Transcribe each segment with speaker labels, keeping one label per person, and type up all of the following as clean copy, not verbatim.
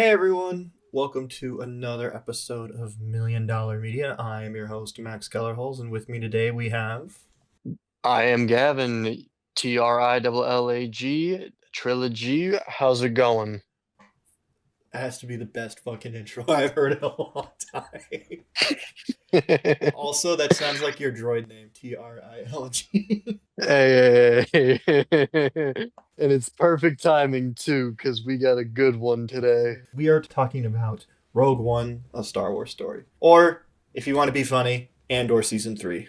Speaker 1: Hey everyone, welcome to another episode of Million Dollar Media. I am your host, Max Kellerholz, and with me today we have.
Speaker 2: I am Gavin, Trillag, Trilogy. How's it going?
Speaker 1: It has to be the best fucking intro I've heard in a long time. Also, that sounds like your droid name, Trilg.
Speaker 2: Hey, and it's perfect timing too, because we got a good one today.
Speaker 1: We are talking about Rogue One, a Star Wars story. Or, if you want to be funny, Andor Season 3.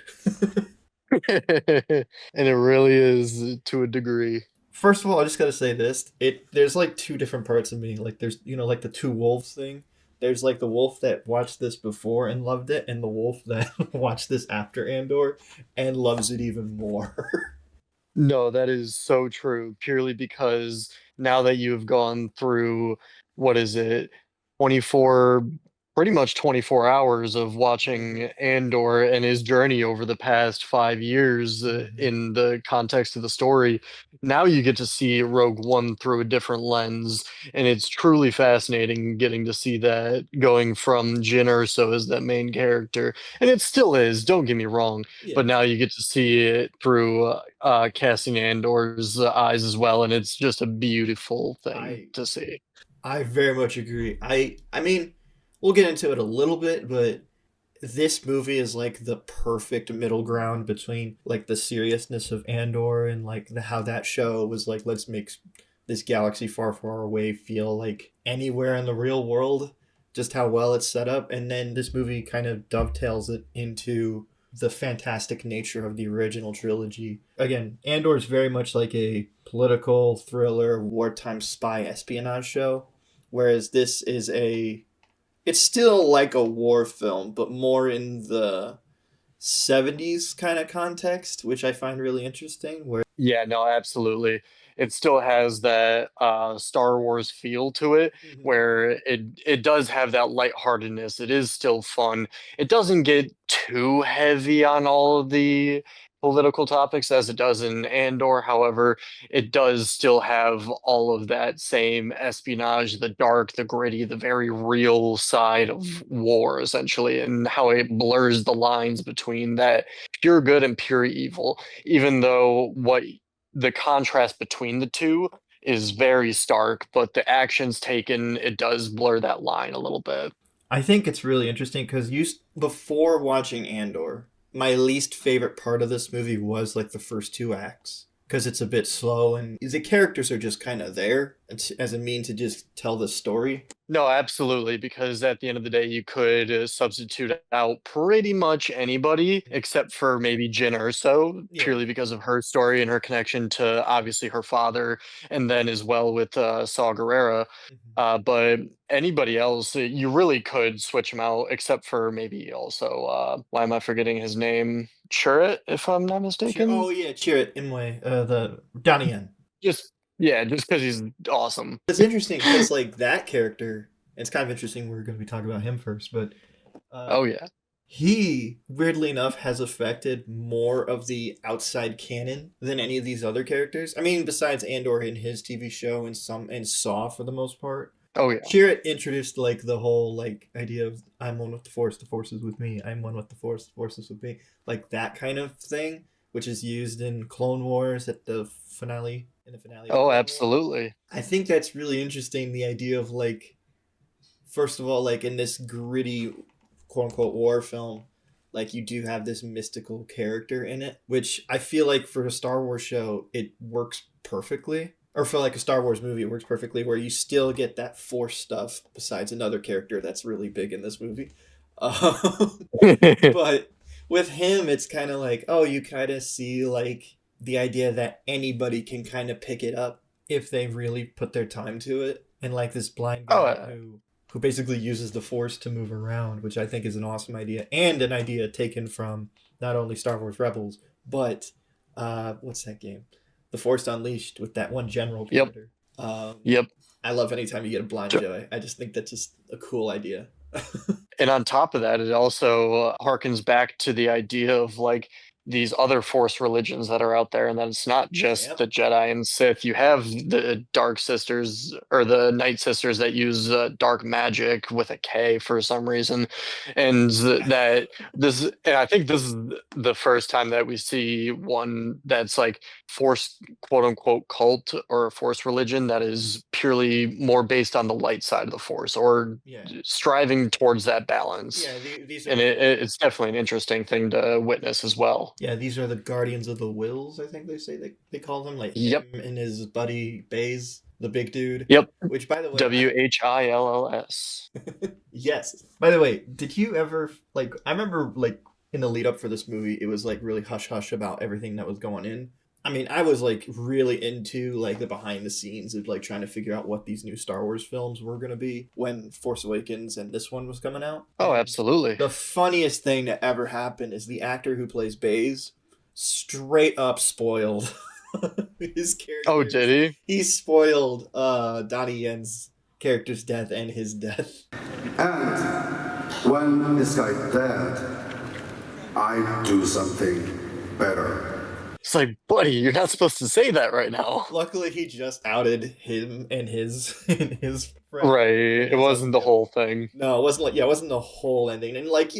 Speaker 2: And it really is to a degree.
Speaker 1: First of all, I just gotta say this. There's like two different parts of me. Like there's like the two wolves thing. There's like the wolf that watched this before and loved it, and the wolf that watched this after Andor and loves it even more.
Speaker 2: No, that is so true, purely because now that you've gone through, what is it, 24, pretty much 24 hours of watching Andor and his journey over the past 5 years
Speaker 1: Mhm.
Speaker 2: in the context of the story, now you get to see Rogue One through a different lens, and it's truly fascinating getting to see that going from Jyn Erso as that main character, and it still is, don't get me wrong, but
Speaker 1: Yeah,
Speaker 2: now you get to see it through Cassian Andor's eyes as well, and it's just a beautiful thing
Speaker 1: I
Speaker 2: to see.
Speaker 1: I very much agree. I mean, we'll get into it a little bit, but this movie is like the perfect middle ground between like the seriousness of Andor and like how that show was like let's make this galaxy far far away feel like anywhere in the real world, just how well it's set up, and then this movie kind of dovetails it into the fantastic nature of the original trilogy. Again, Andor is very much like a political thriller wartime spy espionage show, whereas this is a it's still like a war film, but more in the 70s kind of context, which I find really interesting. Where
Speaker 2: Yeah, no, absolutely. It still has that Star Wars feel to it,
Speaker 1: Mhm.
Speaker 2: where it does have that lightheartedness. It is still fun. It doesn't get too heavy on all of the political topics as it does in Andor. However, it does still have all of that same espionage, the dark, the gritty, the very real side of war, essentially, and how it blurs the lines between that pure good and pure evil, even though what the contrast between the two is very stark, but the actions taken, it does blur that line a little bit.
Speaker 1: I think it's really interesting because before watching Andor, my least favorite part of this movie was like the first two acts because it's a bit slow and the characters are just kind of there as a mean to just tell the story.
Speaker 2: No, absolutely, because at the end of the day, you could substitute out pretty much anybody except for maybe Jyn Erso,
Speaker 1: Yeah.
Speaker 2: purely because of her story and her connection to obviously her father, and then as well with Saw Gerrera.
Speaker 1: Mhm.
Speaker 2: But anybody else, you really could switch them out, except for maybe also, why am I forgetting his name? Chirrut, if I'm not mistaken.
Speaker 1: Oh yeah, cheer it in way. The Donnie Yen.
Speaker 2: Just, yeah, just because he's awesome.
Speaker 1: It's interesting because like that character. It's kind of interesting. We're going to be talking about him first, but uh,
Speaker 2: Oh, yeah.
Speaker 1: he weirdly enough has affected more of the outside canon than any of these other characters. I mean, besides Andor in his TV show and Saw for the most part.
Speaker 2: Oh, yeah.
Speaker 1: Chirrut introduced like the whole like idea of I'm one with the force is with me. I'm one with the force is with me. Like that kind of thing, which is used in Clone Wars at the finale in the finale of
Speaker 2: Oh,
Speaker 1: Clone Wars.
Speaker 2: absolutely.
Speaker 1: I think that's really interesting. The idea of like, first of all, like in this gritty, quote unquote, war film, like you do have this mystical character in it, which I feel like for a Star Wars show, it works perfectly. Or for like a Star Wars movie, it works perfectly where you still get that Force stuff besides another character that's really big in this movie. But with him, it's kind of like, oh, you kind of see like the idea that anybody can kind of pick it up if they really put their time to it. And like this blind
Speaker 2: Oh,
Speaker 1: guy who basically uses the force to move around, which I think is an awesome idea and an idea taken from not only Star Wars Rebels, but what's that game? The Force Unleashed with that one general
Speaker 2: yep,
Speaker 1: character. Um,
Speaker 2: yep.
Speaker 1: I love anytime you get a blind Jedi. I just think that's just a cool idea.
Speaker 2: And on top of that, it also harkens back to the idea of like these other Force religions that are out there, and that it's not just
Speaker 1: Yep.
Speaker 2: the Jedi and Sith. You have the Dark Sisters or the Night Sisters that use dark magic with a K for some reason, and that this. And I think this is the first time that we see one that's like Force quote unquote cult or Force religion that is purely more based on the light side of the Force or
Speaker 1: Yeah.
Speaker 2: striving towards that balance.
Speaker 1: Yeah. These are
Speaker 2: And
Speaker 1: the
Speaker 2: it's definitely an interesting thing to witness as well.
Speaker 1: yeah, these are the Guardians of the Wills, I think they say they call them, like him
Speaker 2: Yep.
Speaker 1: and his buddy Baze, the big dude.
Speaker 2: Yep.
Speaker 1: Which, by the way,
Speaker 2: WHILLS.
Speaker 1: yes. By the way, did you ever like? I remember like in the lead up for this movie, it was like really hush hush about everything that was going in. I mean, I was like really into like the behind the scenes of like trying to figure out what these new Star Wars films were gonna be when Force Awakens and this one was coming out.
Speaker 2: Oh,
Speaker 1: And
Speaker 2: absolutely.
Speaker 1: the funniest thing that ever happened is the actor who plays Baze straight up spoiled his
Speaker 2: Oh,
Speaker 1: characters.
Speaker 2: did he?
Speaker 1: He spoiled Donnie Yen's character's death and his death.
Speaker 3: And when this guy dead, I do something better.
Speaker 2: It's like, buddy, you're not supposed to say that right now.
Speaker 1: Luckily, he just outed him and his and his friend
Speaker 2: Right.
Speaker 1: and
Speaker 2: It
Speaker 1: his
Speaker 2: wasn't the
Speaker 1: yeah.
Speaker 2: whole thing.
Speaker 1: No, it wasn't like yeah, it wasn't the whole ending. And like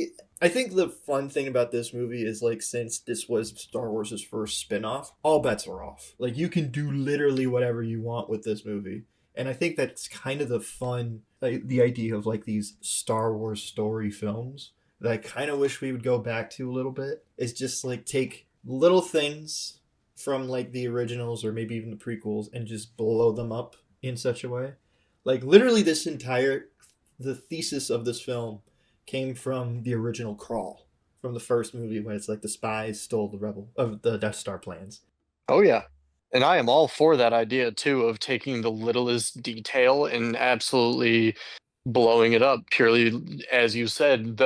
Speaker 1: I think the fun thing about this movie is like since this was Star Wars' first spin-off, all bets are off. Like you can do literally whatever you want with this movie. And I think that's kind of the fun like the idea of like these Star Wars story films that I kind of wish we would go back to a little bit. Is just like take little things from like the originals or maybe even the prequels and just blow them up in such a way. Like literally this entire the thesis of this film came from the original Crawl from the first movie when it's like the spies stole the rebel of the Death Star plans.
Speaker 2: Oh, yeah. And I am all for that idea too of taking the littlest detail and absolutely blowing it up purely as you said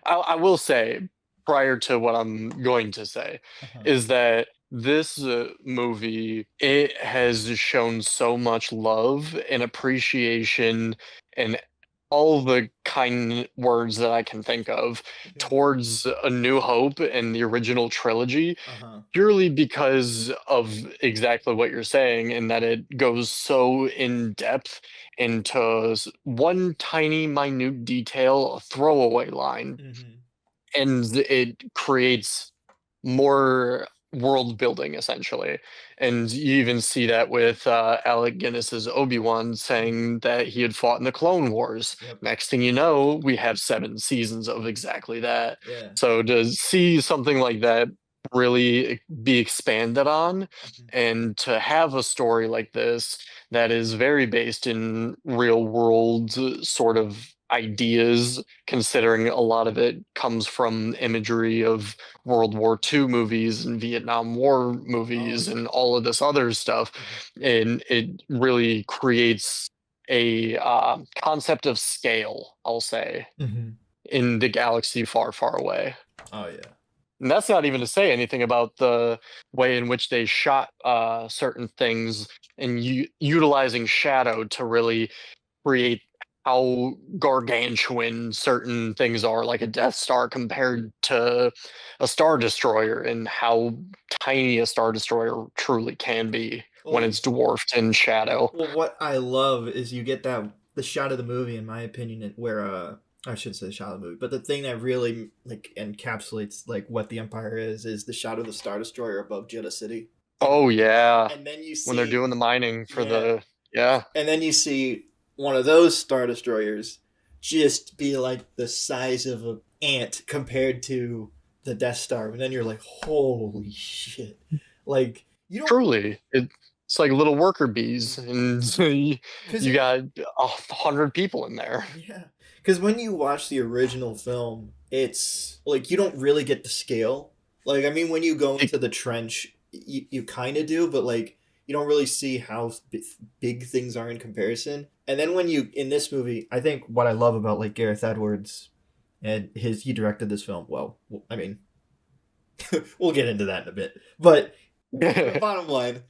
Speaker 2: I will say prior to what I'm going to say
Speaker 1: Uh-huh.
Speaker 2: is that this movie it has shown so much love and appreciation and all the kind words that I can think of
Speaker 1: Okay.
Speaker 2: towards A New Hope and the original trilogy
Speaker 1: Uh-huh.
Speaker 2: purely because of exactly what you're saying and that it goes so in depth into one tiny minute detail, a throwaway line,
Speaker 1: Mm-hmm.
Speaker 2: and it creates more world building essentially. And you even see that with Alec Guinness's Obi-Wan
Speaker 1: Mm-hmm.
Speaker 2: saying that he had fought in the Clone Wars.
Speaker 1: Yep.
Speaker 2: Next thing you know, we have 7 seasons of exactly that.
Speaker 1: Yeah.
Speaker 2: So to see something like that really be expanded on
Speaker 1: Mm-hmm.
Speaker 2: and to have a story like this that is very based in real world sort of ideas, considering a lot of it comes from imagery of World War II movies and Vietnam War
Speaker 1: Oh
Speaker 2: movies
Speaker 1: yeah.
Speaker 2: and all of this other stuff.
Speaker 1: Mm-hmm.
Speaker 2: And it really creates a concept of scale, I'll say,
Speaker 1: Mm-hmm.
Speaker 2: in the galaxy far, far away.
Speaker 1: Oh yeah.
Speaker 2: And that's not even to say anything about the way in which they shot certain things and utilizing shadow to really create how gargantuan certain things are, like a Death Star compared to a Star Destroyer, and how tiny a Star Destroyer truly can be when
Speaker 1: Well,
Speaker 2: it's dwarfed in shadow.
Speaker 1: well, what I love is you get that the shot of the movie, in my opinion, where I shouldn't say the shot of the movie, but the thing that really like encapsulates like what the Empire is the shot of the Star Destroyer above Jeddah City,
Speaker 2: Oh yeah,
Speaker 1: and then you
Speaker 2: when they're
Speaker 1: see
Speaker 2: doing the mining for
Speaker 1: yeah,
Speaker 2: the yeah,
Speaker 1: and then you see one of those Star Destroyers just be like the size of an ant compared to the Death Star, and then you're like, holy shit, like you don't
Speaker 2: truly, it's like little worker bees, and
Speaker 1: because
Speaker 2: you got 100 people in there.
Speaker 1: yeah, because when you watch the original film, it's like you don't really get the scale. Like, I mean, when you go into the trench, you kind of do, but like you don't really see how big things are in comparison. And then when you in this movie, I think what I love about like Gareth Edwards and he directed this film. Well, I mean, we'll get into that in a bit, but bottom line,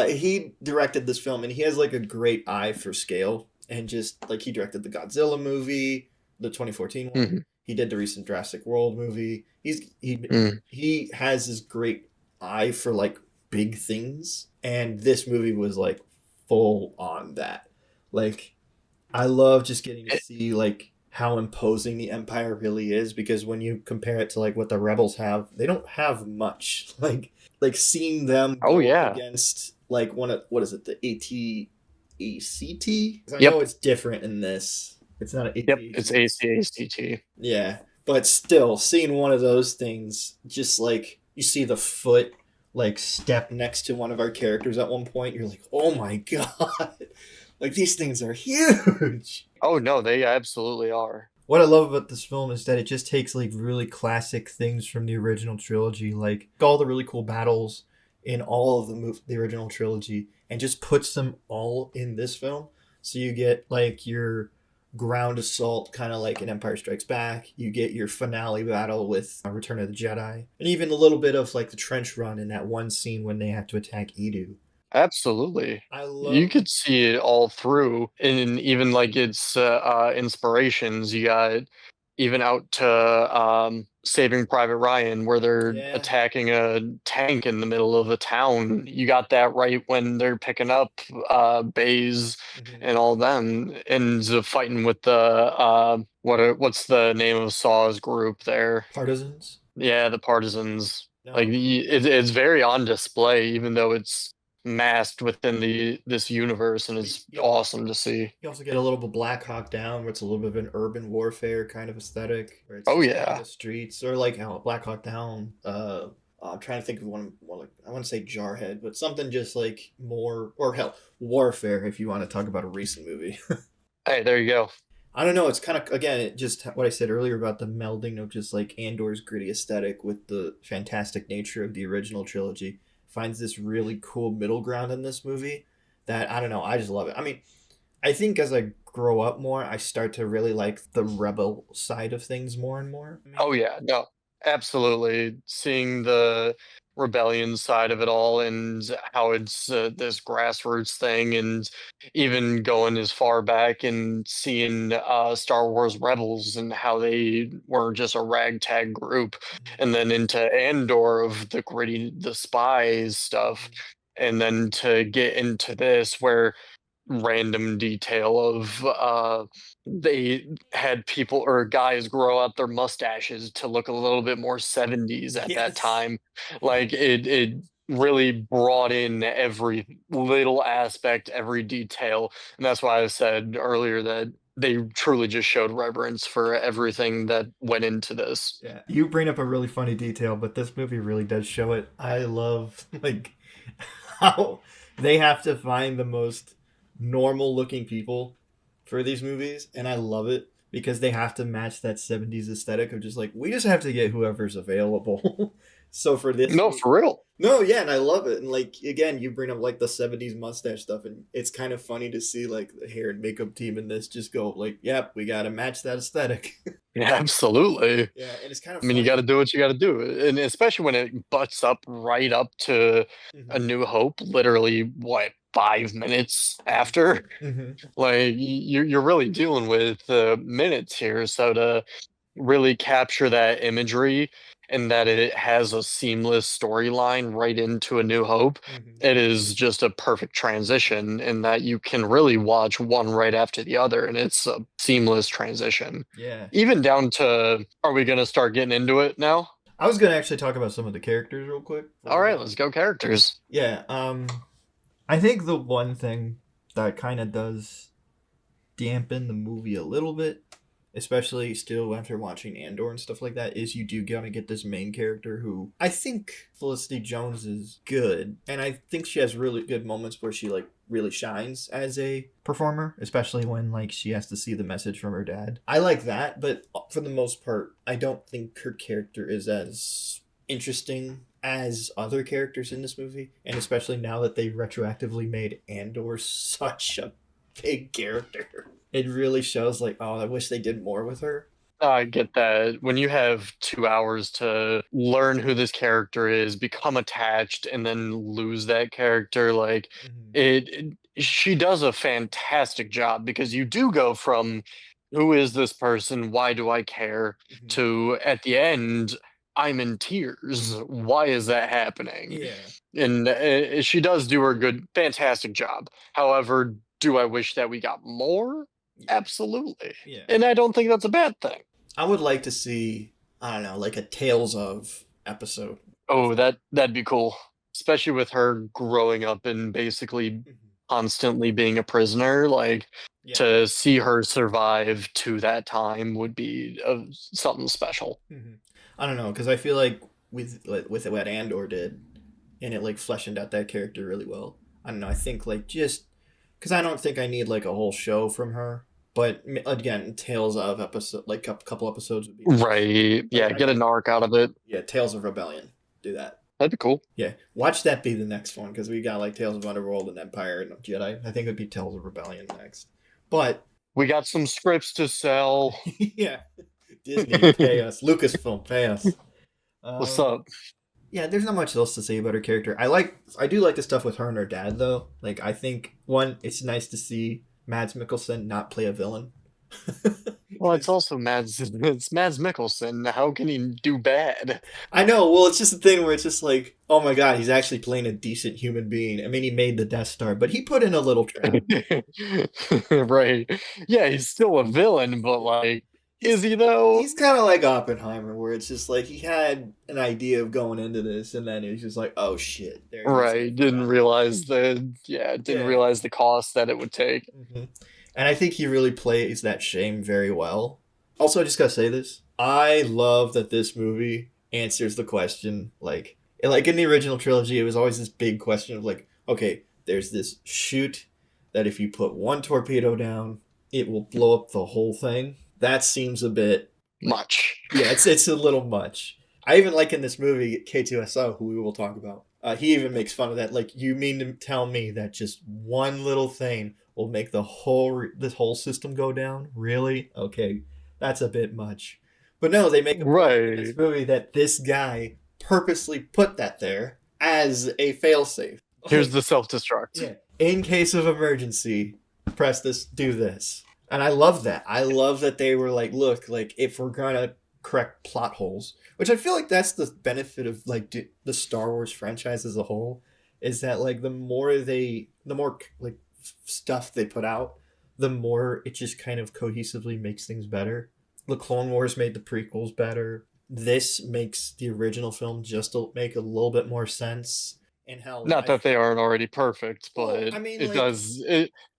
Speaker 1: he directed this film and he has like a great eye for scale and just like he directed the Godzilla movie, the 2014 one.
Speaker 2: Mhm.
Speaker 1: He did the recent Jurassic World movie.
Speaker 2: Mm.
Speaker 1: He has this great eye for like big things, and this movie was like full on that. Like I love just getting to
Speaker 2: It-
Speaker 1: see like how imposing the Empire really is, because when you compare it to like what the Rebels have, they don't have much. Like seeing them
Speaker 2: oh
Speaker 1: go up
Speaker 2: yeah.
Speaker 1: against like one of, what is it, the AT-ACT? 'Cause I know
Speaker 2: Yep.
Speaker 1: it's different in this. It's not an
Speaker 2: Yep. It's
Speaker 1: AT-AT.
Speaker 2: ACACT.
Speaker 1: Yeah, but still, seeing one of those things, just like you see the foot like step next to one of our characters at one point, you're like, oh my god, like these things are huge.
Speaker 2: Oh no, they absolutely are.
Speaker 1: What I love about this film is that it just takes like really classic things from the original trilogy, like all the really cool battles in all of the original trilogy, and just puts them all in this film. So you get like your ground assault, kind of like in Empire Strikes Back. You get your finale battle with Return of the Jedi, and even a little bit of like the trench run in that one scene when they have to attack Edu.
Speaker 2: Absolutely.
Speaker 1: I
Speaker 2: You
Speaker 1: love.
Speaker 2: could see it all through, and even like its inspirations. You got even out to Saving Private Ryan, where they're
Speaker 1: Yeah.
Speaker 2: attacking a tank in the middle of a town. You got that right when they're picking up Baze
Speaker 1: Mhm.
Speaker 2: and all them, and fighting with the what's the name of Saw's group there?
Speaker 1: Partisans.
Speaker 2: Yeah, the partisans. Like
Speaker 1: No.
Speaker 2: it's very on display, even though it's masked within the this universe, and
Speaker 1: But
Speaker 2: it's awesome to see.
Speaker 1: you also get a little bit of Black Hawk Down, where it's a little bit of an urban warfare kind of aesthetic, where it's
Speaker 2: Oh
Speaker 1: just on
Speaker 2: yeah,
Speaker 1: the streets, or like how Black Hawk Down. I'm trying to think of one more, like I want to say Jarhead, but something just like more, or hell, Warfare, if you want to talk about a recent movie.
Speaker 2: hey, there you go.
Speaker 1: I don't know. It's kind of, again, it just what I said earlier about the melding of just like Andor's gritty aesthetic with the fantastic nature of the original trilogy. Finds this really cool middle ground in this movie that I don't know. I just love it. I mean, I think as I grow up more, I start to really like the rebel side of things more and more.
Speaker 2: Oh
Speaker 1: Maybe.
Speaker 2: yeah, no, absolutely. Seeing the rebellion side of it all and how it's this grassroots thing, and even going as far back and seeing Star Wars Rebels and how they were just a ragtag group, and then into Andor of the gritty, the spies stuff,
Speaker 1: Mhm.
Speaker 2: and then to get into this where random detail of they had people or guys grow out their mustaches to look a little bit more 70s at that
Speaker 1: Yes.
Speaker 2: time. Like it really brought in every little aspect, every detail. And that's why I said earlier that they truly just showed reverence for everything that went into this.
Speaker 1: Yeah. You bring up a really funny detail, but this movie really does show it. I love like how they have to find the most normal looking people for these movies, and I love it because they have to match that 70s aesthetic of just like we just have to get whoever's available. So for this
Speaker 2: No,
Speaker 1: movie,
Speaker 2: for real.
Speaker 1: no, yeah, and I love it. And like again, you bring up like the 70s mustache stuff, and it's kind of funny to see like the hair and makeup team in this just go like, "Yep, we got to match that aesthetic."
Speaker 2: Yeah, absolutely.
Speaker 1: Yeah, and it's kind of
Speaker 2: I mean, you
Speaker 1: funny.
Speaker 2: gotta do what you gotta do, and especially when it butts up right up to A
Speaker 1: Hmm.
Speaker 2: New Hope, literally, what, 5 minutes
Speaker 1: Hmm.
Speaker 2: after?
Speaker 1: Hmm.
Speaker 2: Like, you're really dealing with, minutes here, so to really capture that imagery and that it has a seamless storyline right into A New Hope,
Speaker 1: Hmm.
Speaker 2: it is just a perfect transition in that you can really watch one right after the other, and it's a seamless transition.
Speaker 1: Yeah.
Speaker 2: Even down to, are we gonna start getting into it now?
Speaker 1: I was gonna actually talk about some of the characters real quick before
Speaker 2: All
Speaker 1: we
Speaker 2: right,
Speaker 1: get
Speaker 2: let's
Speaker 1: in.
Speaker 2: go characters.
Speaker 1: Yeah, I think the one thing that kind of does dampen the movie a little bit, especially still after watching Andor and stuff like that, is you do gotta get this main character who I think Felicity Jones is good, and I think she has really good moments where she like really shines as a performer, especially when like she has to see the message from her dad. I like that, but for the most part, I don't think her character is as interesting as other characters in this movie, and especially now that they retroactively made Andor such a big character. It really shows like, oh, I wish they did more with her.
Speaker 2: I get that. When you have 2 hours to learn who this character is, become attached, and then lose that character, like
Speaker 1: Mhm.
Speaker 2: she does a fantastic job because you do go from who is this person? Why do I care?
Speaker 1: Mhm.
Speaker 2: To at the end, I'm in tears. Why is that happening?
Speaker 1: Yeah.
Speaker 2: And she does do her good, fantastic job. However, do I wish that we got more?
Speaker 1: Yeah.
Speaker 2: Absolutely.
Speaker 1: Yeah.
Speaker 2: And I don't think that's a bad thing.
Speaker 1: I would like to see, I don't know, like a Tales of episode.
Speaker 2: Oh, that'd be cool. Especially with her growing up and basically
Speaker 1: Mhm.
Speaker 2: constantly being a prisoner. Like,
Speaker 1: Yeah.
Speaker 2: to see her survive to that time would be something special.
Speaker 1: Mhm. I don't know, because I feel like with what Andor did, and it like fleshing out that character really well. I don't know. I think like just because I don't think I need like a whole show from her, but again, Tales of episode like a couple episodes would be
Speaker 2: Right.
Speaker 1: like
Speaker 2: Yeah, get an arc out of it.
Speaker 1: yeah, Tales of Rebellion. Do that.
Speaker 2: That'd be cool.
Speaker 1: Yeah, watch that be the next one because we got like Tales of Underworld and Empire and Jedi. I think it'd be Tales of Rebellion next. But
Speaker 2: We got some scripts to sell.
Speaker 1: yeah, Disney pay us, Lucasfilm pay us.
Speaker 2: What's
Speaker 1: Um,
Speaker 2: up?
Speaker 1: Yeah, there's not much else to say about her character. I do like the stuff with her and her dad though. Like, I think one, it's nice to see Mads Mikkelsen not play a villain.
Speaker 2: Well, it's also it's Mads Mikkelsen. How can he do bad?
Speaker 1: I know. Well, it's just a thing where it's just like, oh my god, he's actually playing a decent human being. I mean, he made the Death Star, but he put in a little trap.
Speaker 2: Right. Yeah, he's still a villain, but like, is he though?
Speaker 1: He's kind of like Oppenheimer, where it's just like he had an idea of going into this, and then he's just like, oh shit, there.
Speaker 2: Right. Didn't realize didn't
Speaker 1: Yeah.
Speaker 2: realize the cost that it would take.
Speaker 1: Mm-hmm. And I think he really plays that shame very well. Also, I just gotta say this: I love that this movie answers the question like in the original trilogy, it was always this big question of like, okay, there's this chute that if you put one torpedo down, it will blow up the whole thing. That seems a bit
Speaker 2: Much.
Speaker 1: yeah, it's a little much. I even like in this movie K2SO, who we will talk about. He even makes fun of that. Like, you mean to tell me that just one little thing will make this whole system go down? Really? Okay, that's a bit much. But no, they make a point in this
Speaker 2: Right.
Speaker 1: movie that this guy purposely put that there as a failsafe.
Speaker 2: Here's the self-destruct.
Speaker 1: Yeah. In case of emergency, press this, do this. And I love that. I love that they were like, look, like if we're gonna correct plot holes, which I feel like that's the benefit of like the Star Wars franchise as a whole, is that like the more like stuff they put out, the more it just kind of cohesively makes things better. The Clone Wars made the prequels better. This makes the original film just make a little bit more sense. And hell,
Speaker 2: Not that they aren't already perfect,
Speaker 1: Well,
Speaker 2: but
Speaker 1: I mean,
Speaker 2: it
Speaker 1: like-
Speaker 2: does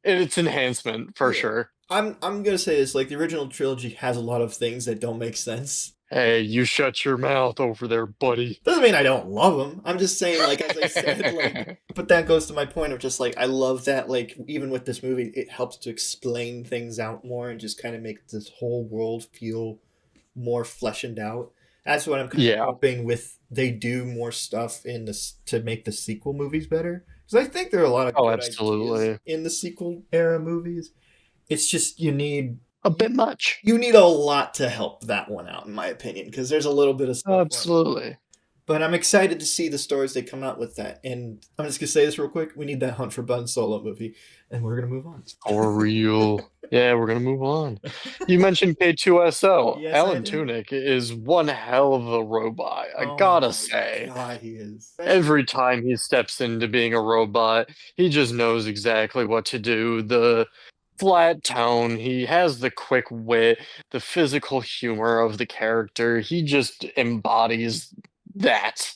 Speaker 2: it's enhancement for
Speaker 1: Yeah.
Speaker 2: sure.
Speaker 1: I'm gonna say this, like the original trilogy has a lot of things that don't make sense.
Speaker 2: Hey, you shut your mouth over there, buddy.
Speaker 1: Doesn't mean I don't love them. I'm just saying, like, as I said, like, but that goes to my point of just like I love that, like, even with this movie, it helps to explain things out more and just kind of make this whole world feel more fleshed out. That's what I'm kind
Speaker 2: Yeah.
Speaker 1: of hoping with they do more stuff in this to make the sequel movies better, because I think there are a lot of
Speaker 2: Oh,
Speaker 1: good
Speaker 2: absolutely.
Speaker 1: ideas in the sequel era movies. It's just you need
Speaker 2: A bit much.
Speaker 1: a lot to help that one out, in my opinion, because there's a little bit of stuff.
Speaker 2: Absolutely.
Speaker 1: But I'm excited to see the stories they come out with that. And I'm just gonna say this real quick: we need that Hunt for Ben Solo movie, and we're gonna move on.
Speaker 2: For real. Yeah, we're gonna move on. You mentioned K2SO.
Speaker 1: Yes, I
Speaker 2: Alan
Speaker 1: did.
Speaker 2: Tudyk is one hell of a robot. I
Speaker 1: Oh
Speaker 2: gotta
Speaker 1: my
Speaker 2: say.
Speaker 1: God, he is.
Speaker 2: Every time he steps into being a robot, he just knows exactly what to do. The flat tone, he has the quick wit, the physical humor of the character. He just embodies that.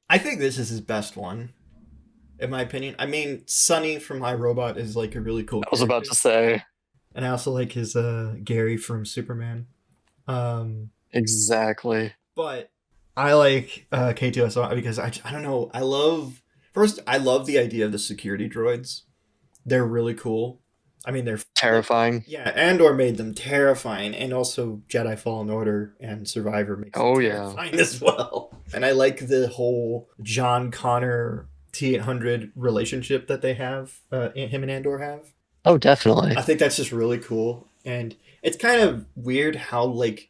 Speaker 1: I think this is his best one, in my opinion. I mean, Sonny from iRobot is like a really cool.
Speaker 2: I was about
Speaker 1: character.
Speaker 2: to say.
Speaker 1: And I also like his Gary from Superman.
Speaker 2: Exactly.
Speaker 1: But I like K2SO because I don't know. I love the idea of the security droids. They're really cool. I mean, they're
Speaker 2: Terrifying.
Speaker 1: yeah. Andor made them terrifying, and also Jedi Fallen Order and Survivor makes them
Speaker 2: Oh, yeah.
Speaker 1: terrifying as well. And I like the whole John Connor T-800 relationship that they have. Him and Andor have.
Speaker 2: Oh, definitely.
Speaker 1: I think that's just really cool, and it's kind of weird how like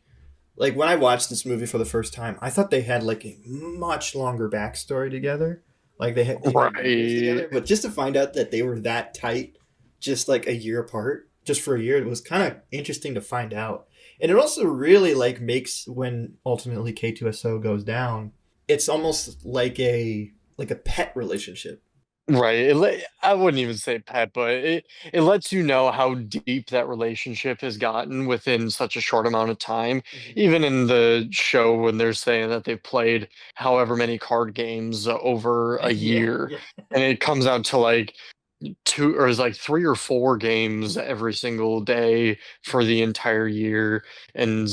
Speaker 1: when I watched this movie for the first time, I thought they had like a much longer backstory together. Like they had years
Speaker 2: Right.
Speaker 1: together, but just to find out that they were that tight, just like a year apart, just for a year, it was kind of interesting to find out. And it also really like makes when ultimately K2SO goes down, it's almost like a pet relationship.
Speaker 2: Right. I wouldn't even say pet, but it lets you know how deep that relationship has gotten within such a short amount of time.
Speaker 1: Mhm.
Speaker 2: Even in the show, when they're saying that they've played however many card games over a
Speaker 1: Yeah,
Speaker 2: year,
Speaker 1: yeah.
Speaker 2: and it comes out to like two or it's like three or four games every single day for the entire year, and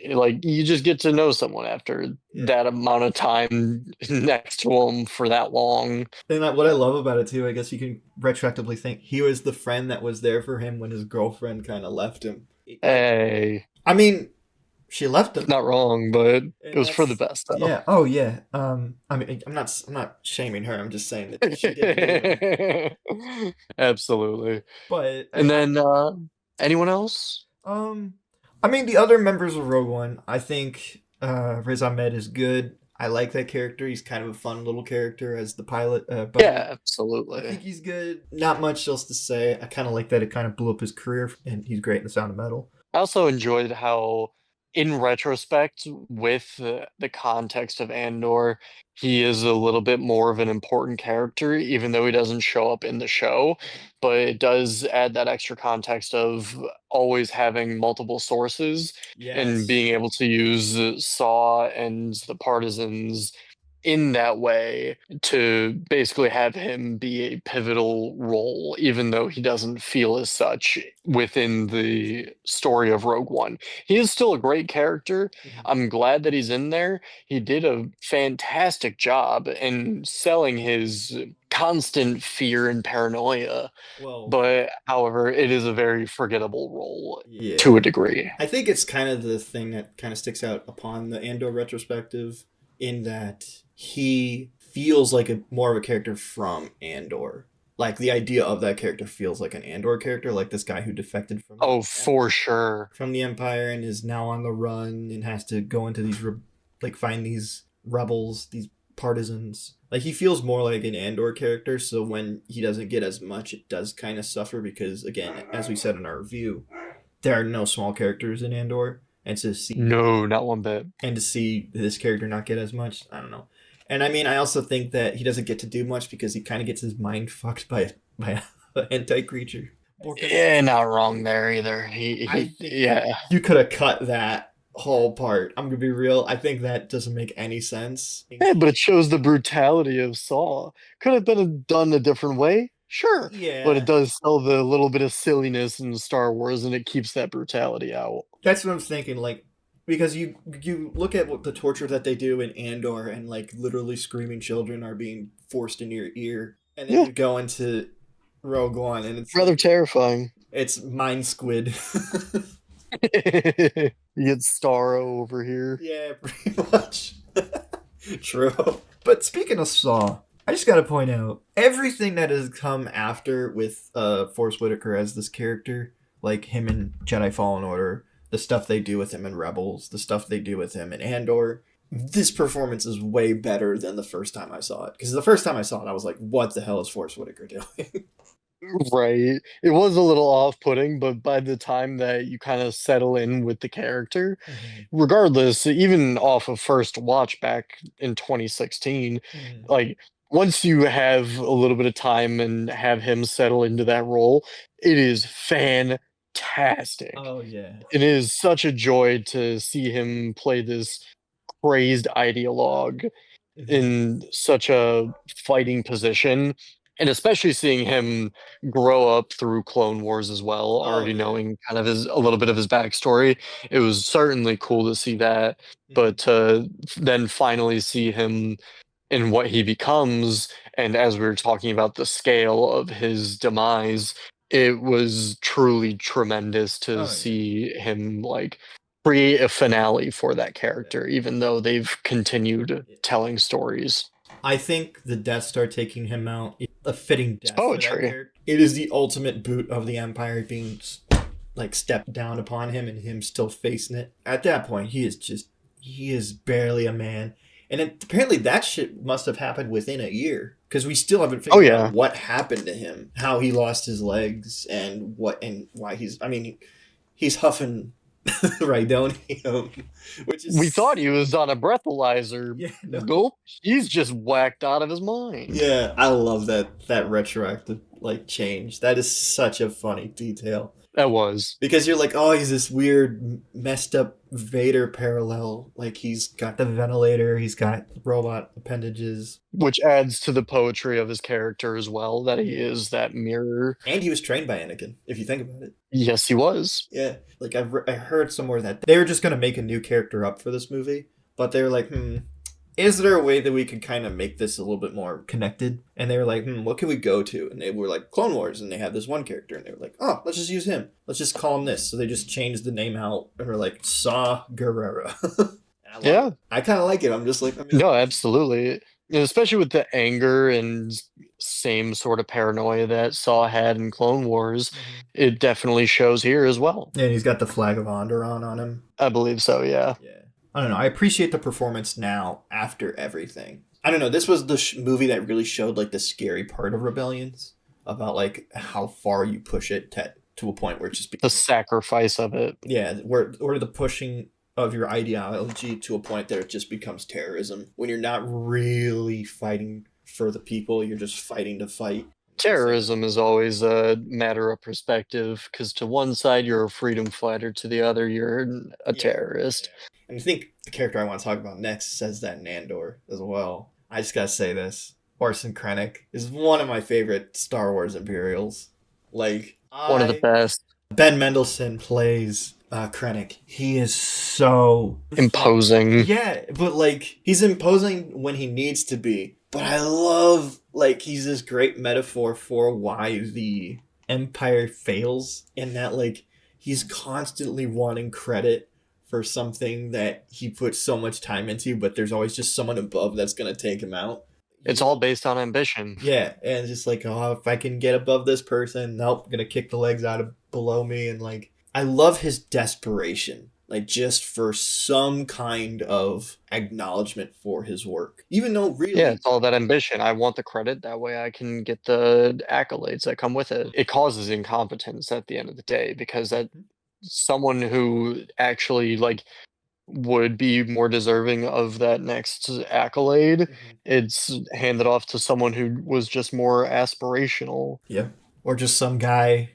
Speaker 2: like you just get to know someone after
Speaker 1: Yeah.
Speaker 2: that amount of time next to them for that long.
Speaker 1: And what I love about it too, I guess you can retroactively think he was the friend that was there for him when his girlfriend kind of left him. Like,
Speaker 2: Hey,
Speaker 1: I mean, she left him,
Speaker 2: not wrong, but it
Speaker 1: and
Speaker 2: was for the
Speaker 1: that's
Speaker 2: best though.
Speaker 1: yeah. Oh yeah. I mean, I'm not shaming her. I'm just saying that she did leave him.
Speaker 2: Absolutely.
Speaker 1: But
Speaker 2: And then anyone else?
Speaker 1: um, I mean, the other members of Rogue One, I think Riz Ahmed is good. I like that character. He's kind of a fun little character as the pilot, Buddy.
Speaker 2: Yeah,
Speaker 1: I think
Speaker 2: absolutely.
Speaker 1: he's good. Not much else to say. I kind of like that it kind of blew up his career, and he's great in The Sound of Metal.
Speaker 2: I also enjoyed how, in retrospect, with the context of Andor, he is a little bit more of an important character, even though he doesn't show up in the show. But it does add that extra context of always having multiple sources and
Speaker 1: Yes.
Speaker 2: being able to use Saw and the partisans in that way to basically have him be a pivotal role, even though he doesn't feel as such within the story of Rogue One. He is still a great character.
Speaker 1: Mhm.
Speaker 2: I'm glad that he's in there. He did a fantastic job in selling his constant fear and paranoia.
Speaker 1: Well,
Speaker 2: But however, it is a very forgettable role to a
Speaker 1: yeah.
Speaker 2: degree.
Speaker 1: I think it's kind of the thing that kind of sticks out upon the Andor retrospective in that he feels like a more of a character from Andor. Like the idea of that character feels like an Andor character, like this guy who defected
Speaker 2: Oh, for sure.
Speaker 1: from the Empire and is now on the run and has to go into these like find these rebels, these partisans. Like he feels more like an Andor character, so when he doesn't get as much, it does kind of suffer because again, as we said in our review, there are no small characters in Andor, and
Speaker 2: No, not one bit.
Speaker 1: to see this character not get as much, I don't know. And I mean, I also think that he doesn't get to do much because he kind of gets his mind fucked by a hentai creature.
Speaker 2: Yeah, not wrong there either.
Speaker 1: I
Speaker 2: He,
Speaker 1: think
Speaker 2: yeah.
Speaker 1: you could have cut that whole part. I'm gonna be real. I think that doesn't make any sense.
Speaker 2: Yeah, but it shows the brutality of Saw. Could have been done a different way, sure, but it
Speaker 1: Yeah,
Speaker 2: does sell the little bit of silliness in Star Wars, and it keeps that brutality out.
Speaker 1: that's what I'm thinking. Like, because you look at what the torture that they do in Andor, and like literally screaming children are being forced into your ear, and then
Speaker 2: Yeah,
Speaker 1: you go into Rogue One, and
Speaker 2: rather terrifying.
Speaker 1: it's mind squid.
Speaker 2: You get Starro over here.
Speaker 1: Yeah, pretty much. True. But speaking of Saw, I just gotta point out everything that has come after with Forrest Whitaker as this character, like him in Jedi Fallen Order, the stuff they do with him in Rebels, the stuff they do with him in Andor. This performance is way better than the first time I saw it. Because the first time I saw it, I was like, "What the hell is Forrest Whitaker doing?"
Speaker 2: Right. It was a little off-putting, but by the time that you kind of settle in with the character,
Speaker 1: Mhm.
Speaker 2: regardless, even off of first watch back in 2016,
Speaker 1: Mhm.
Speaker 2: like once you have a little bit of time and have him settle into that role, it is fantastic.
Speaker 1: Oh yeah.
Speaker 2: It is such a joy to see him play this crazed ideologue
Speaker 1: Mhm.
Speaker 2: in such a fighting position, and especially seeing him grow up through Clone Wars as well,
Speaker 1: Oh
Speaker 2: already
Speaker 1: yeah.
Speaker 2: knowing kind of his a little bit of his backstory. It was certainly cool to see that,
Speaker 1: Mhm.
Speaker 2: but to then finally see him in what he becomes, and as we were talking about the scale of his demise, it was truly tremendous to
Speaker 1: Oh yeah.
Speaker 2: see him like create a finale for that character, even though they've continued
Speaker 1: Yeah.
Speaker 2: telling stories.
Speaker 1: I think the Death Star taking him out is a fitting
Speaker 2: It's
Speaker 1: death for that
Speaker 2: poetry.
Speaker 1: character. It is the ultimate boot of the Empire being like stepped down upon him and him still facing it. At that point, he is barely a man. And apparently that shit must have happened within a year because we still haven't
Speaker 2: Oh
Speaker 1: figured out
Speaker 2: yeah.
Speaker 1: what happened to him, how he lost his legs, and why he's. I mean, he's huffing Rhydonium, which
Speaker 2: We
Speaker 1: is
Speaker 2: thought he was on a breathalyzer.
Speaker 1: yeah, no.
Speaker 2: Nope. He's just whacked out of his mind.
Speaker 1: Yeah, I love that retroactive like change. That is such a funny detail.
Speaker 2: That was.
Speaker 1: Because you're like, oh, he's this weird, messed up Vader parallel. Like, he's got the ventilator, he's got robot appendages.
Speaker 2: Which adds to the poetry of his character as well, that he is that mirror.
Speaker 1: And he was trained by Anakin, if you think about it.
Speaker 2: Yes, he was.
Speaker 1: Yeah. Like, I heard somewhere that they were just going to make a new character up for this movie. But they were like, is there a way that we could kind of make this a little bit more connected? And they were like, what can we go to? And they were like, Clone Wars, and they had this one character, and they were like, oh, let's just use him. Let's just call him this. So they just changed the name out, and were like, Saw Gerrera.
Speaker 2: Yeah.
Speaker 1: I kind of like it. I'm just like,
Speaker 2: No, absolutely. And especially with the anger and same sort of paranoia that Saw had in Clone Wars, it definitely shows here as well.
Speaker 1: And he's got the flag of Andor on him.
Speaker 2: I believe so, yeah.
Speaker 1: Yeah. I don't know. I appreciate the performance now after everything. I don't know. This was the movie that really showed like the scary part of rebellions about like how far you push it to a point where it just
Speaker 2: The sacrifice of it.
Speaker 1: yeah, or the pushing of your ideology to a point that it just becomes terrorism when you're not really fighting for the people, you're just fighting to fight.
Speaker 2: Terrorism is always a matter of perspective, because to one side you're a freedom fighter, to the other you're a terrorist.
Speaker 1: And I think the character I want to talk about next says that in Andor as well. I just gotta say this. Orson Krennic is one of my favorite Star Wars Imperials. Like,
Speaker 2: One of the best.
Speaker 1: Ben Mendelsohn plays Krennic. He is so
Speaker 2: Imposing.
Speaker 1: Yeah, but like he's imposing when he needs to be. But I love like he's this great metaphor for why the Empire fails, in that like he's constantly wanting credit for something that he put so much time into, but there's always just someone above that's gonna take him out.
Speaker 2: It's all based on ambition.
Speaker 1: Yeah, and it's just like, oh, if I can get above this person, nope, I'm gonna kick the legs out of below me. And like I love his desperation, like just for some kind of acknowledgement for his work, even though really
Speaker 2: Yeah, it's all that ambition. I want the credit, that way I can get the accolades that come with it. It causes incompetence at the end of the day, because that someone who actually like would be more deserving of that next accolade, it's handed off to someone who was just more aspirational.
Speaker 1: yeah, or just some guy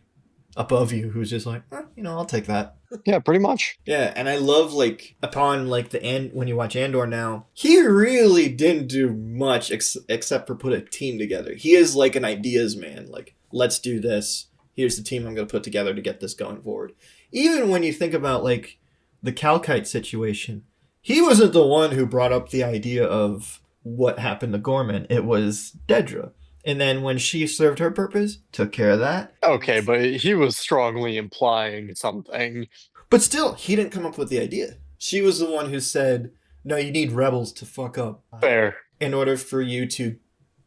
Speaker 1: above you who's just like, I'll take that.
Speaker 2: Yeah, pretty much.
Speaker 1: Yeah, and I love like upon like the end when you watch Andor now, he really didn't do much except for put a team together. He is like an ideas man. Like, let's do this. Here's the team I'm going to put together to get this going forward. Even when you think about like the Calkite situation, he wasn't the one who brought up the idea of what happened to Gorman. It was Dedra. And then when she served her purpose, took care of that.
Speaker 2: Okay, but he was strongly implying something.
Speaker 1: But still, he didn't come up with the idea. She was the one who said, no, you need rebels to fuck up.
Speaker 2: Fair.
Speaker 1: In order for you to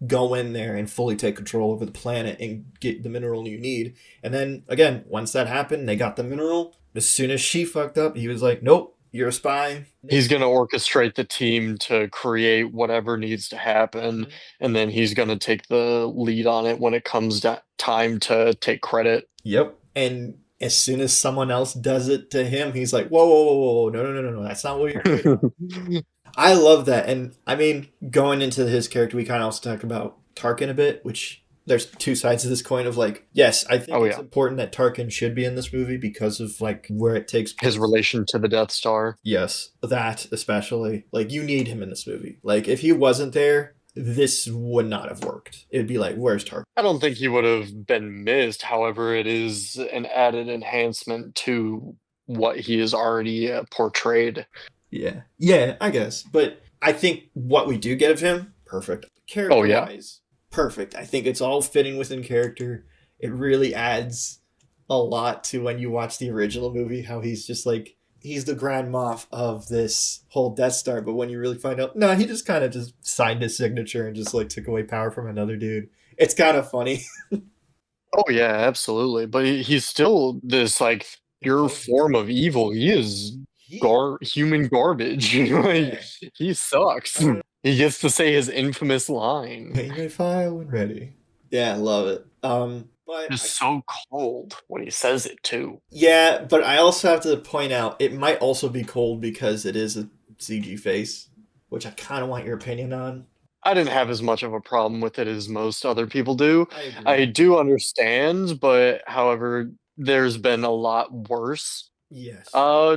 Speaker 1: go in there and fully take control over the planet and get the mineral you need. And then, again, once that happened, they got the mineral. As soon as she fucked up, he was like, nope, you're a spy.
Speaker 2: He's going to orchestrate the team to create whatever needs to happen, and then he's going to take the lead on it when it comes time to take credit.
Speaker 1: Yep. And as soon as someone else does it to him, he's like, whoa, whoa, whoa, whoa, no, that's not what you're doing. I love that. And I mean, going into his character, we kind of also talked about Tarkin a bit, which there's two sides of this coin of like, yes, I think it's important that Tarkin should be in this movie because of like where it takes place.
Speaker 2: His relation to the Death Star.
Speaker 1: Yes, that especially. Like, you need him in this movie. Like, if he wasn't there, this would not have worked. It'd be like, where's Tarkin?
Speaker 2: I don't think he would have been missed. However, it is an added enhancement to what he is already portrayed.
Speaker 1: Yeah, I guess. But I think what we do get of him, perfect. Character-wise, perfect. I think it's all fitting within character. It really adds a lot to when you watch the original movie, how he's just like, he's the Grand Moff of this whole Death Star, but when you really find out, no, he just kind of just signed his signature and just like took away power from another dude. It's kind of funny.
Speaker 2: Oh yeah, absolutely. But he's still this like pure form of evil. He is human garbage. Like,
Speaker 1: Yeah.
Speaker 2: he sucks. He gets to say his infamous line.
Speaker 1: You may fire when ready. Yeah, I love it. But
Speaker 2: Just so cold when he says it too.
Speaker 1: yeah, but I also have to point out it might also be cold because it is a CG face, which I kind of want your opinion on.
Speaker 2: I didn't have as much of a problem with it as most other people do.
Speaker 1: I
Speaker 2: I
Speaker 1: agree.
Speaker 2: do understand, but however, there's been a lot worse
Speaker 1: Yes.
Speaker 2: uh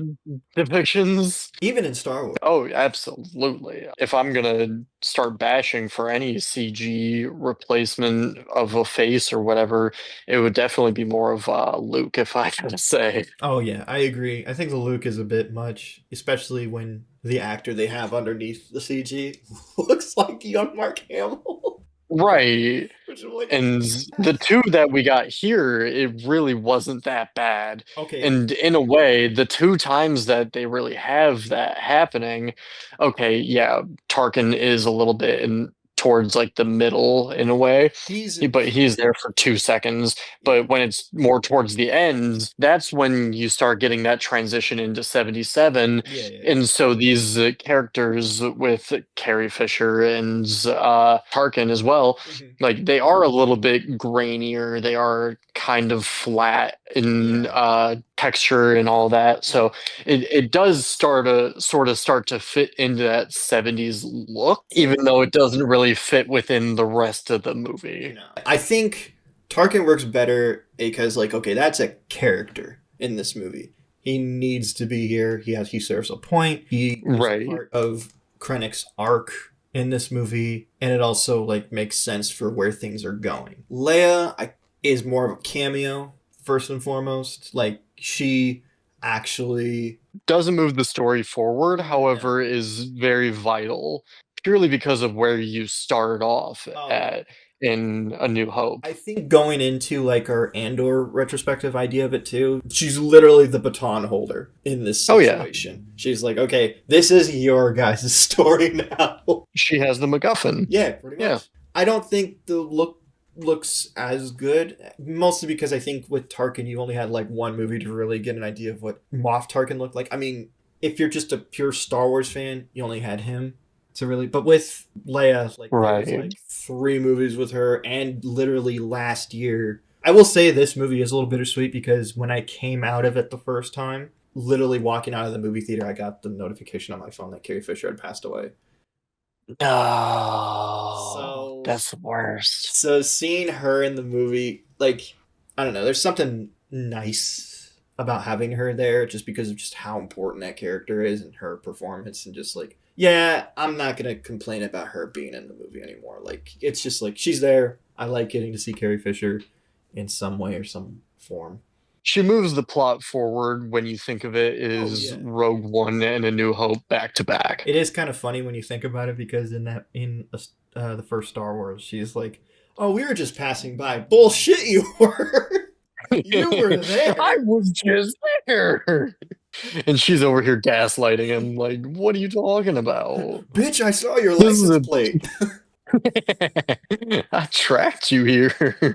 Speaker 2: depictions.
Speaker 1: Even in Star Wars.
Speaker 2: Oh, absolutely. If I'm gonna start bashing for any CG replacement of a face or whatever, it would definitely be more of Luke, if I gotta say.
Speaker 1: Oh yeah, I agree. I think the Luke is a bit much, especially when the actor they have underneath the CG looks like young Mark Hamill.
Speaker 2: Right.
Speaker 1: Which I'm like,
Speaker 2: And the two that we got here, it really wasn't that bad.
Speaker 1: okay,
Speaker 2: And in a way, the two times that they really have that happening, okay, yeah, Tarkin is a little bit in towards like the middle in a way.
Speaker 1: he's
Speaker 2: But he's there for 2 seconds.
Speaker 1: yeah,
Speaker 2: But when it's more towards the end, that's when you start getting that transition into 77.
Speaker 1: yeah, yeah, yeah.
Speaker 2: And so these characters with Carrie Fisher and Tarkin as well,
Speaker 1: Mhm.
Speaker 2: like they are a little bit grainier. They are kind of flat in
Speaker 1: Yeah.
Speaker 2: texture and all that.
Speaker 1: Mhm.
Speaker 2: So it does start to fit into that 70s look, even though it doesn't really fit within the rest of the movie.
Speaker 1: No. I think Tarkin works better because, like, okay, that's a character in this movie. He needs to be here. He serves a point. He is
Speaker 2: Right.
Speaker 1: part of Krennic's arc in this movie, and it also like makes sense for where things are going. Is more of a cameo first and foremost. Like she actually
Speaker 2: Doesn't move the story forward,
Speaker 1: no.
Speaker 2: however, is very vital purely because of where you start off
Speaker 1: Oh yeah.
Speaker 2: at in A New Hope.
Speaker 1: I think going into like our Andor retrospective idea of it too, she's literally the baton holder in this
Speaker 2: Oh yeah,
Speaker 1: situation. She's like, okay, this is your guys' story now.
Speaker 2: she has the MacGuffin.
Speaker 1: Yeah, pretty
Speaker 2: Yeah.
Speaker 1: much. I don't think the look looks as good, mostly because I think with Tarkin you only had like one movie to really get an idea of what Moff Tarkin looked like. I mean, if you're just a pure Star Wars fan, you only had him to really. But with Leia, like there's
Speaker 2: Right.
Speaker 1: like 3 movies with her, and literally last year. I will say this movie is a little bittersweet because when I came out of it the first time, literally walking out of the movie theater, I got the notification on my phone that Carrie Fisher had passed away.
Speaker 2: No,
Speaker 1: So
Speaker 2: that's the worst.
Speaker 1: So seeing her in the movie, like, I don't know, there's something nice about having her there just because of just how important that character is and her performance and just like, yeah, I'm not gonna complain about her being in the movie anymore. Like, it's just like she's there. I like getting to see Carrie Fisher in some way or some form.
Speaker 2: She moves the plot forward when you think of it
Speaker 1: Oh
Speaker 2: is
Speaker 1: yeah.
Speaker 2: Rogue One and A New Hope back to back.
Speaker 1: It is kind of funny when you think about it because the first Star Wars, she's like, "Oh, we were just passing by." Bullshit, you were. You were there.
Speaker 2: I was just there. And she's over here gaslighting him, like, what are you talking about?
Speaker 1: Bitch, I saw your
Speaker 2: This is
Speaker 1: license
Speaker 2: a
Speaker 1: plate.
Speaker 2: I tracked you here.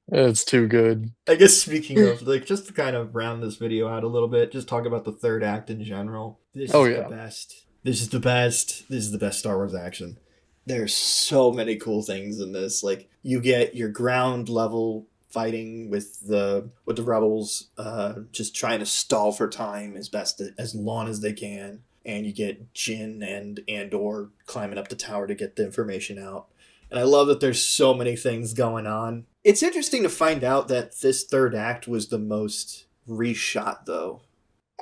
Speaker 2: That's too good.
Speaker 1: I guess speaking of, like, just to kind of round this video out a little bit, just talk about the third act in general. This
Speaker 2: Oh
Speaker 1: is the
Speaker 2: yeah.
Speaker 1: best. This is the best. This is the best Star Wars action. There's so many cool things in this. Like, you get your ground level fighting with the rebels, just trying to stall for time as long as they can, and you get Jin and Andor climbing up the tower to get the information out. And I love that there's so many things going on. It's interesting to find out that this third act was the most reshot, though.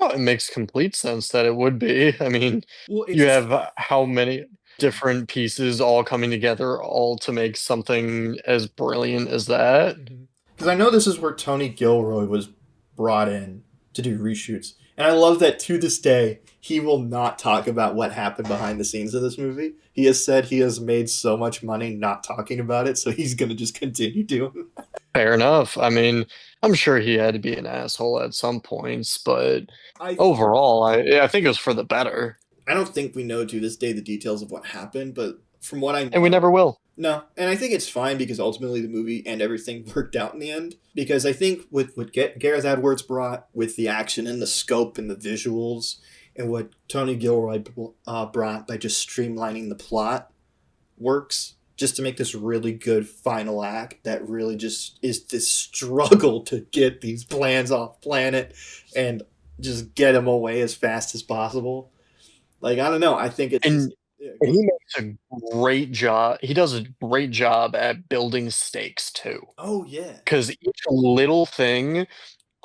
Speaker 2: Well, it makes complete sense that it would be. I mean,
Speaker 1: Well, it's
Speaker 2: you
Speaker 1: just
Speaker 2: have how many different pieces all coming together, all to make something as brilliant as that?
Speaker 1: because I know this is where Tony Gilroy was brought in to do reshoots, and I love that to this day he will not talk about what happened behind the scenes of this movie. He has said he has made so much money not talking about it, so he's gonna just continue doing.
Speaker 2: Fair enough. I mean, I'm sure he had to be an asshole at some points, but
Speaker 1: I
Speaker 2: overall, I think it was for the better.
Speaker 1: I don't think we know to this day the details of what happened, but from what I
Speaker 2: And we
Speaker 1: know,
Speaker 2: never will.
Speaker 1: no, and I think it's fine because ultimately the movie and everything worked out in the end. Because I think with what Gareth Edwards brought, with the action and the scope and the visuals, and what Tony Gilroy brought by just streamlining the plot, works just to make this really good final act that really just is this struggle to get these plans off planet and just get them away as fast as possible. Like, I don't know. I think it's just.
Speaker 2: And
Speaker 1: Yeah,
Speaker 2: he makes a great job. He does a great job at building stakes too.
Speaker 1: oh, yeah.
Speaker 2: Because each little thing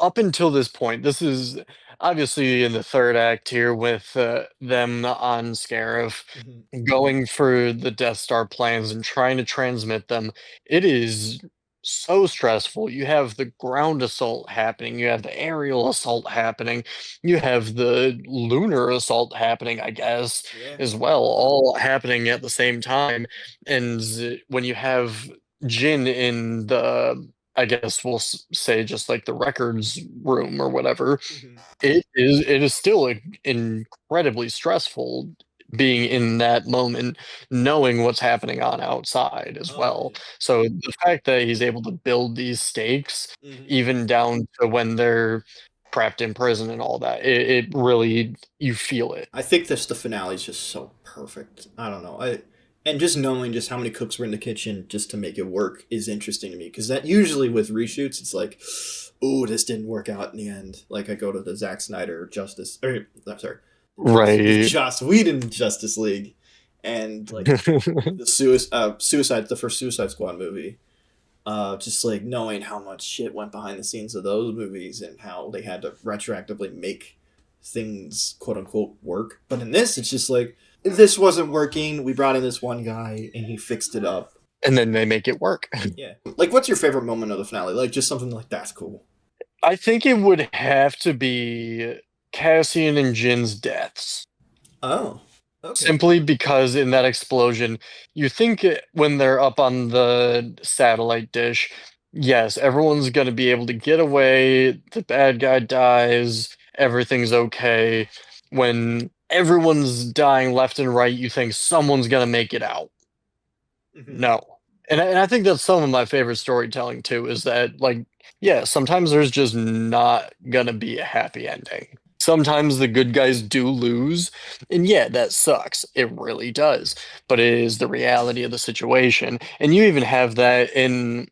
Speaker 2: up until this point, this is obviously in the third act here with them on Scarif
Speaker 1: Hmm.
Speaker 2: going for the Death Star plans and trying to transmit them. It is so stressful. You have the ground assault happening, you have the aerial assault happening, you have the lunar assault happening, I guess,
Speaker 1: Yeah.
Speaker 2: as well, all happening at the same time. And when you have Jin in the, I guess we'll say just like the records room or whatever,
Speaker 1: Hmm.
Speaker 2: it is still incredibly stressful being in that moment, knowing what's happening on outside as
Speaker 1: Oh,
Speaker 2: well.
Speaker 1: yeah.
Speaker 2: So the fact that he's able to build these stakes,
Speaker 1: Hmm.
Speaker 2: even down to when they're trapped in prison and all that, it really, you feel it.
Speaker 1: I think the finale is just so perfect. I don't know. And just knowing just how many cooks were in the kitchen just to make it work is interesting to me because that usually with reshoots it's like, oh, this didn't work out in the end. Like I go to the Zack Snyder Justice, or I'm sorry, the
Speaker 2: Right.
Speaker 1: Joss Whedon Justice League, and like the Suicide, the first Suicide Squad movie. Just like knowing how much shit went behind the scenes of those movies and how they had to retroactively make things quote unquote work. But in this, it's just like this wasn't working. We brought in this one guy and he fixed it up.
Speaker 2: And then they make it work.
Speaker 1: Yeah. Like, what's your favorite moment of the finale? Like, just something like that's cool.
Speaker 2: I think it would have to be Cassian and Jin's deaths.
Speaker 1: Oh, okay.
Speaker 2: Simply because in that explosion, you think when they're up on the satellite dish, yes, everyone's going to be able to get away, the bad guy dies, everything's okay. When everyone's dying left and right, you think someone's going to make it out.
Speaker 1: Hmm.
Speaker 2: No. And I think that's some of my favorite storytelling too, is that like, yeah, sometimes there's just not gonna be a happy ending. Sometimes the good guys do lose, and yeah, that sucks. It really does. But it is the reality of the situation. And you even have that in,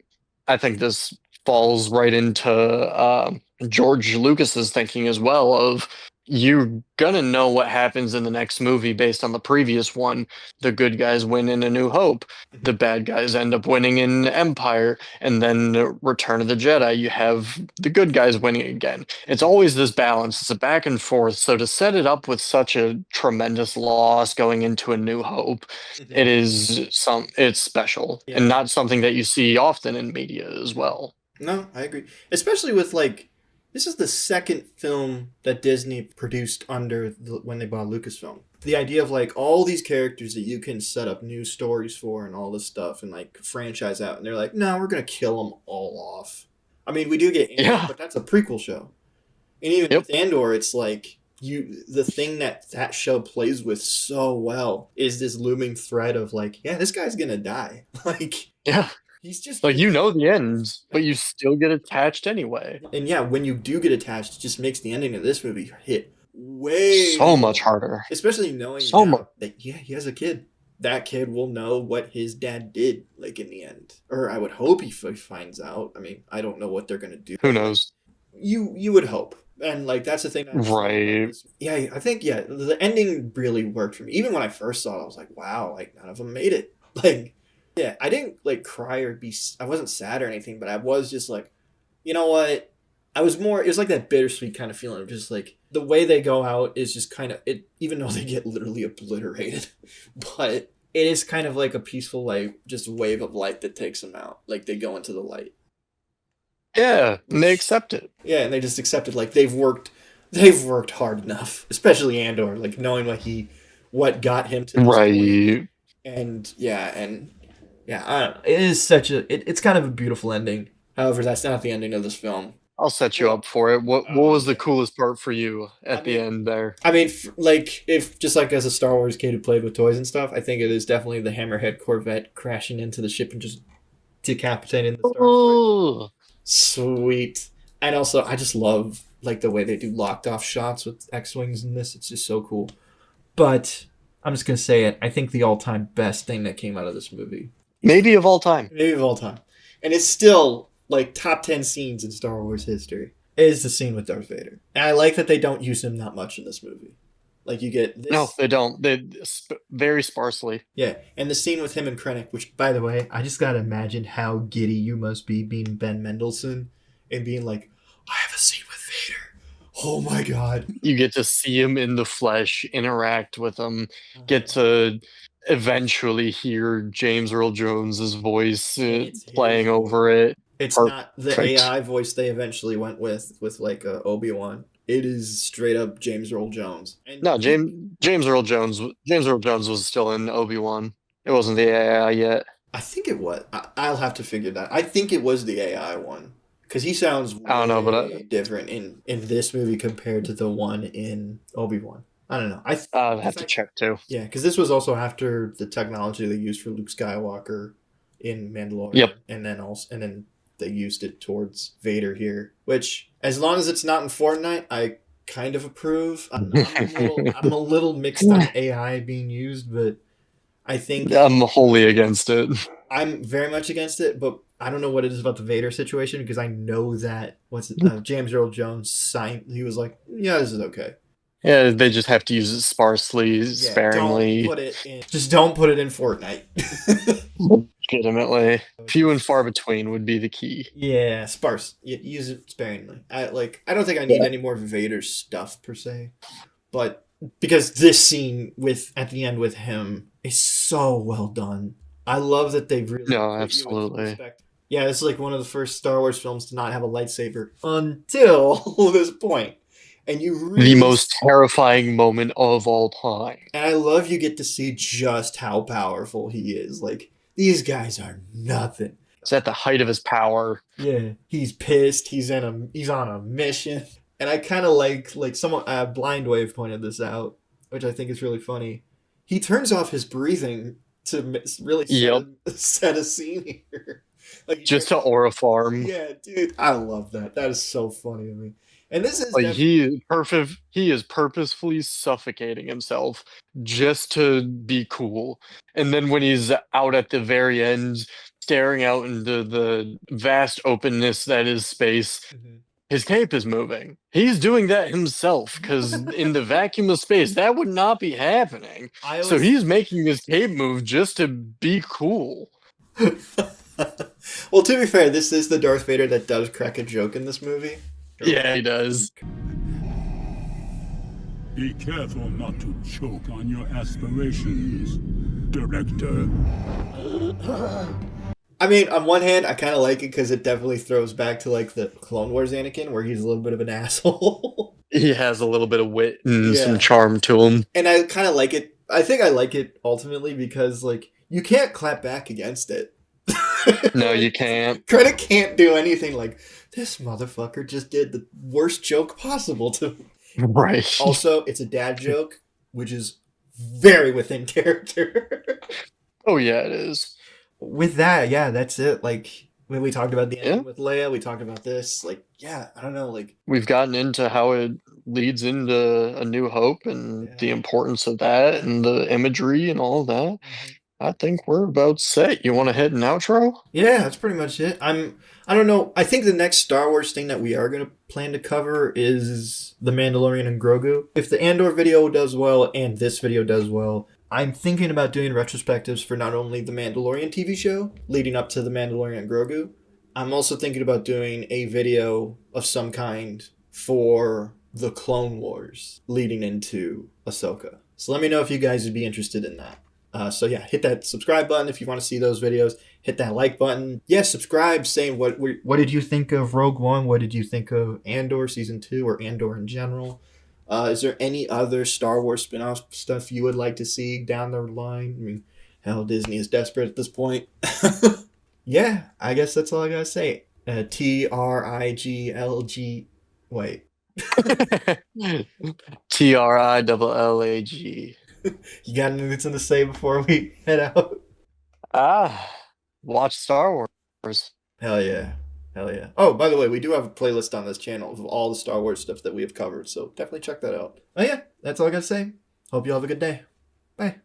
Speaker 2: I think this falls right into George Lucas's thinking as well of you're gonna know what happens in the next movie based on the previous one. The good guys win in A New Hope, the
Speaker 1: Hmm.
Speaker 2: bad guys end up winning in Empire, and then Return of the Jedi, you have the good guys winning again. It's
Speaker 1: Hmm.
Speaker 2: always this balance, it's a back and forth. So to set it up with such a tremendous loss going into A New Hope,
Speaker 1: Hmm.
Speaker 2: it's special and
Speaker 1: Yeah.
Speaker 2: not something that you see often in media as well.
Speaker 1: No, I agree. Especially with like, this is the second film that Disney produced under when they bought Lucasfilm. The idea of like all these characters that you can set up new stories for and all this stuff and like franchise out, and they're like, no, we're gonna kill them all off. I mean, we do get Andor,
Speaker 2: Yeah.
Speaker 1: but that's a prequel show, and even
Speaker 2: Yep.
Speaker 1: with Andor, it's like the thing that show plays with so well is this looming threat of like, yeah, this guy's gonna die. Like
Speaker 2: Yeah.
Speaker 1: he's just
Speaker 2: Like
Speaker 1: gonna
Speaker 2: you
Speaker 1: die.
Speaker 2: know the ends, but you still get attached anyway.
Speaker 1: And yeah, when you do get attached, it just makes the ending of this movie hit way
Speaker 2: So much
Speaker 1: more.
Speaker 2: harder.
Speaker 1: Especially knowing
Speaker 2: So much.
Speaker 1: now that yeah, he has a kid. That kid will know what his dad did, like in the end, or I would hope he finds out. I mean, I don't know what they're gonna do,
Speaker 2: Who
Speaker 1: but like
Speaker 2: knows?
Speaker 1: you would hope, and like that's the thing I just love about
Speaker 2: Right.
Speaker 1: this. Yeah, I think yeah, the ending really worked for me. Even when I first saw it, I was like, wow, like none of them made it. Like, yeah, I didn't like cry or be. I wasn't sad or anything, but I was just like, you know what? I was more. It was like that bittersweet kind of feeling of just like the way they go out is just kind of it. Even though they get literally obliterated, but it is kind of like a peaceful, like just wave of light that takes them out. Like they go into the light,
Speaker 2: Yeah, and they
Speaker 1: which
Speaker 2: accept it.
Speaker 1: yeah, and they just accepted like they've worked hard enough, especially Andor, like knowing what got him to this point,
Speaker 2: Right.
Speaker 1: and yeah, I don't know. It is such a it's kind of a beautiful ending. However, that's not the ending of this film.
Speaker 2: I'll set you
Speaker 1: Well,
Speaker 2: up for it. What was the
Speaker 1: okay.
Speaker 2: coolest part for you
Speaker 1: I
Speaker 2: at the
Speaker 1: mean,
Speaker 2: end there?
Speaker 1: like if just like as a Star Wars kid who played with toys and stuff, I think it is definitely the Hammerhead Corvette crashing into the ship and just decapitating the Star Destroyer.
Speaker 2: Oh,
Speaker 1: Sweet. And also, I just love like the way they do locked off shots with X wings in this. It's just so cool. But I'm just gonna say it. I think the all time best thing that came out of this movie,
Speaker 2: maybe of all time.
Speaker 1: maybe of all time, and it's still like top 10 scenes in Star Wars history, is the scene with Darth Vader. And I like that they don't use him that much in this movie. Like you get this.
Speaker 2: No, they don't. Very sparsely.
Speaker 1: Yeah, and the scene with him and Krennic, which, by the way, I just gotta imagine how giddy you must be being Ben Mendelsohn and being like, I have a scene with Vader. Oh my god.
Speaker 2: You get to see him in the flesh, interact with him, get to eventually hear James Earl Jones's voice
Speaker 1: It's
Speaker 2: playing
Speaker 1: his
Speaker 2: over it.
Speaker 1: It's not the
Speaker 2: Perfect.
Speaker 1: AI voice they eventually went with like Obi-Wan. It is straight up James Earl Jones. And
Speaker 2: No, James Earl Jones. James Earl Jones was still in Obi-Wan. It wasn't the AI yet.
Speaker 1: I think it was. I'll have to figure that. I think it was the AI one because he sounds
Speaker 2: I don't know, but
Speaker 1: way different in this movie compared to the one in Obi-Wan. I don't know.
Speaker 2: I'll have to check too.
Speaker 1: Yeah, because this was also after the technology they used for Luke Skywalker in Mandalorian.
Speaker 2: Yep.
Speaker 1: And then they used it towards Vader here, which as long as it's not in Fortnite, I kind of approve. I'm a little mixed on AI being used, but I think
Speaker 2: I'm wholly against it.
Speaker 1: I'm very much against it, but I don't know what it is about the Vader situation because I know that James Earl Jones signed. He was like, "Yeah, this is okay."
Speaker 2: Yeah, they just have to use it sparsely, sparingly.
Speaker 1: Don't put it in. Just don't put it in Fortnite.
Speaker 2: Legitimately, few and far between would be the key.
Speaker 1: Yeah, sparse. Use it sparingly. I don't think I need any more Vader stuff per se, but because this scene at the end with him is so well done. I love that they've really
Speaker 2: No, absolutely.
Speaker 1: Yeah, it's like one of the first Star Wars films to not have a lightsaber until this point. And you really
Speaker 2: the most terrifying moment of all time.
Speaker 1: And I love you get to see just how powerful he is. Like, these guys are nothing.
Speaker 2: It's at the height of his power.
Speaker 1: Yeah, he's pissed. He's on a mission. And I kind of like someone Blind Wave pointed this out, which I think is really funny. He turns off his breathing to really set a scene here. Like
Speaker 2: just to aura farm.
Speaker 1: Yeah, dude, I love that. That is so funny to me. And this is
Speaker 2: like he is purposefully suffocating himself just to be cool. And then when he's out at the very end, staring out into the vast openness that is space, his cape is moving. He's doing that himself because in the vacuum of space, that would not be happening. So he's making his cape move just to be cool.
Speaker 1: Well, to be fair, this is the Darth Vader that does crack a joke in this movie.
Speaker 2: Yeah, he does.
Speaker 4: Be careful not to choke on your aspirations, Director.
Speaker 1: I mean, on one hand, I kind of like it because it definitely throws back to like the Clone Wars Anakin, where he's a little bit of an asshole.
Speaker 2: He has a little bit of wit and some charm to him.
Speaker 1: And I kind of like it. I think I like it ultimately because like you can't clap back against it.
Speaker 2: No, you can't.
Speaker 1: Credit can't do anything like, this motherfucker just did the worst joke possible to me.
Speaker 2: Right.
Speaker 1: Also, it's a dad joke, which is very within character.
Speaker 2: Oh, yeah, it is.
Speaker 1: With that, yeah, that's it. Like, when we talked about the ending with Leia, we talked about this. Like, yeah, I don't know. Like,
Speaker 2: we've gotten into how it leads into A New Hope and the importance of that and the imagery and all of that. I think we're about set. You want to hit an outro?
Speaker 1: Yeah, that's pretty much it. I don't know. I think the next Star Wars thing that we are going to plan to cover is The Mandalorian and Grogu. If the Andor video does well and this video does well, I'm thinking about doing retrospectives for not only The Mandalorian TV show leading up to The Mandalorian and Grogu. I'm also thinking about doing a video of some kind for the Clone Wars leading into Ahsoka. So let me know if you guys would be interested in that. So yeah, hit that subscribe button if you want to see those videos. Hit that like button. Yeah, subscribe saying what did you think of Rogue One? What did you think of Andor Season 2 or Andor in general? Is there any other Star Wars spin-off stuff you would like to see down the line? I mean, hell, Disney is desperate at this point. Yeah, I guess that's all I gotta say. TRIGLG. Wait,
Speaker 2: TRILLAG.
Speaker 1: you got anything to say before we head out?
Speaker 2: Ah, watch Star Wars.
Speaker 1: Hell yeah. Hell yeah. Oh, by the way, we do have a playlist on this channel of all the Star Wars stuff that we have covered, so definitely check that out. Oh yeah, that's all I gotta say. Hope you all have a good day. Bye.